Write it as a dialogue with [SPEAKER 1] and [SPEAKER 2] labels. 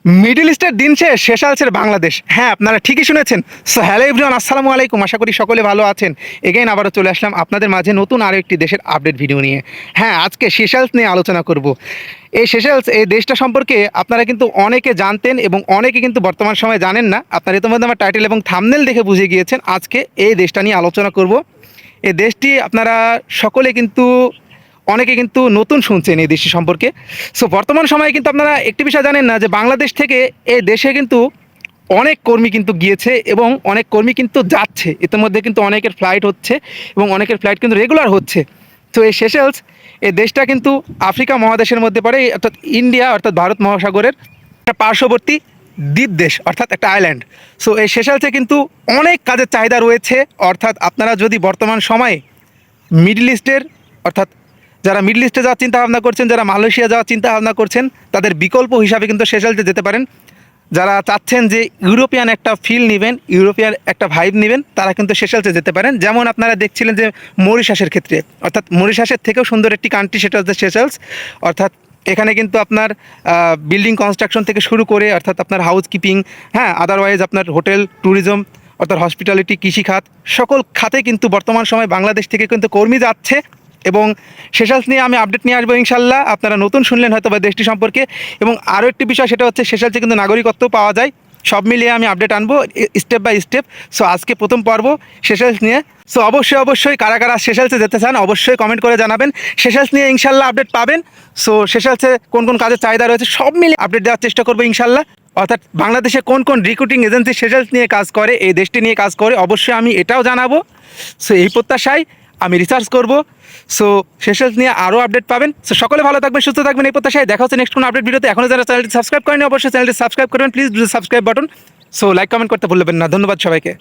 [SPEAKER 1] Middle ইস্টের দিন শেষ সেশালসের বাংলাদেশ। হ্যাঁ, আপনারা ঠিকই শুনেছেন। সো হ্যালো এভরিওয়ান, আসসালামু আলাইকুম। আশা করি সকলে ভালো আছেন। এগেইন আবারও চলে আসলাম আপনাদের মাঝে নতুন আরও একটি দেশের আপডেট ভিডিও নিয়ে। হ্যাঁ, আজকে সেশালস নিয়ে আলোচনা করব। এই সেশালস, এই দেশটা সম্পর্কে আপনারা কিন্তু অনেকে জানতেন এবং অনেকে কিন্তু বর্তমান সময়ে জানেন না। আপনারা ইতিমধ্যে আমার টাইটেল এবং থাম্বনেল দেখে বুঝে গিয়েছেন আজকে এই দেশটা নিয়ে আলোচনা করব। এই দেশটি আপনারা সকলে কিন্তু অনেকে কিন্তু নতুন শুনছেন এই দেশটি সম্পর্কে। সো বর্তমান সময়ে কিন্তু আপনারা একটি বিষয় জানেন না যে বাংলাদেশ থেকে এই দেশে কিন্তু অনেক কর্মী কিন্তু গিয়েছে এবং অনেক কর্মী কিন্তু যাচ্ছে। ইতিমধ্যে কিন্তু অনেকের ফ্লাইট হচ্ছে এবং অনেকের ফ্লাইট কিন্তু রেগুলার হচ্ছে। তো এই সেশেলস, এই দেশটা কিন্তু আফ্রিকা মহাদেশের মধ্যে পড়ে, অর্থাৎ ইন্ডিয়া অর্থাৎ ভারত মহাসাগরের একটা পার্শ্ববর্তী দ্বীপ দেশ, অর্থাৎ একটা আইল্যান্ড। সো এই সেশেলসে কিন্তু অনেক কাজের চাহিদা রয়েছে। অর্থাৎ আপনারা যদি বর্তমান সময়ে মিডল ইস্টের, অর্থাৎ যারা মিডল ইস্টে যাওয়ার চিন্তা ভাবনা করছেন, যারা মালয়েশিয়া যাওয়ার চিন্তা ভাবনা করছেন, তাদের বিকল্প হিসাবে কিন্তু সেশেলসে যেতে পারেন। যারা চাচ্ছেন যে ইউরোপিয়ান একটা ফিল নেবেন, ইউরোপিয়ান একটা ভাইব নেবেন, তারা কিন্তু সেশেলসে যেতে পারেন। যেমন আপনারা দেখছিলেন যে মরিশাসের ক্ষেত্রে, অর্থাৎ মরিশাসের থেকেও সুন্দর একটি কান্ট্রি, সেটা হচ্ছে সেশেলস। অর্থাৎ এখানে কিন্তু আপনার বিল্ডিং কনস্ট্রাকশন থেকে শুরু করে, অর্থাৎ আপনার হাউস কিপিং, হ্যাঁ, আদারওয়াইজ আপনার হোটেল, ট্যুরিজম, অর্থাৎ হসপিটালিটি, কৃষিখাত, সকল খাতে কিন্তু বর্তমান সময় বাংলাদেশ থেকে কিন্তু কর্মী যাচ্ছে। এবং সেশালস নিয়ে আমি আপডেট নিয়ে আসবো ইনশাল্লাহ। আপনারা নতুন শুনলেন হয়তো বা দেশটি সম্পর্কে। এবং আরও একটি বিষয়, সেটা হচ্ছে সেশালসে কিন্তু নাগরিকত্ব পাওয়া যায়। সব মিলিয়ে আমি আপডেট আনবো স্টেপ বাই স্টেপ। সো আজকে প্রথম পর্ব সেশালস নিয়ে। সো অবশ্যই কারা কারা সেশালসে যেতে চান অবশ্যই কমেন্ট করে জানাবেন। সেশালস নিয়ে ইনশাল্লাহ আপডেট পাবেন। সো সেশালসে কোন কোন কাজের চাহিদা রয়েছে সব মিলিয়ে আপডেট দেওয়ার চেষ্টা করবো ইনশাল্লাহ। অর্থাৎ বাংলাদেশে কোন কোন রিক্রুটিং এজেন্সি সেশালস নিয়ে কাজ করে, এই দেশটি নিয়ে কাজ করে, অবশ্যই আমি এটাও জানাবো। সো এই প্রত্যাশায় আমি রিসার্চ করব। সো সেশালস নিয়ে আরও আপডেট পাবেন। সো সকলে ভালো থাকবেন, সুস্থ থাকবেন, এই প্রত্যাশায় দেখা হচ্ছে নেক্সট কোনো আপডেট ভিডিওতে। এখনও যারা চ্যানেলটি সাবস্ক্রাইব করেনি অবশ্যই চ্যানেলটি সাবস্ক্রাইব করবেন। Please do subscribe button. So like comment করতে ভুলবেন না। ধন্যবাদ সবাইকে।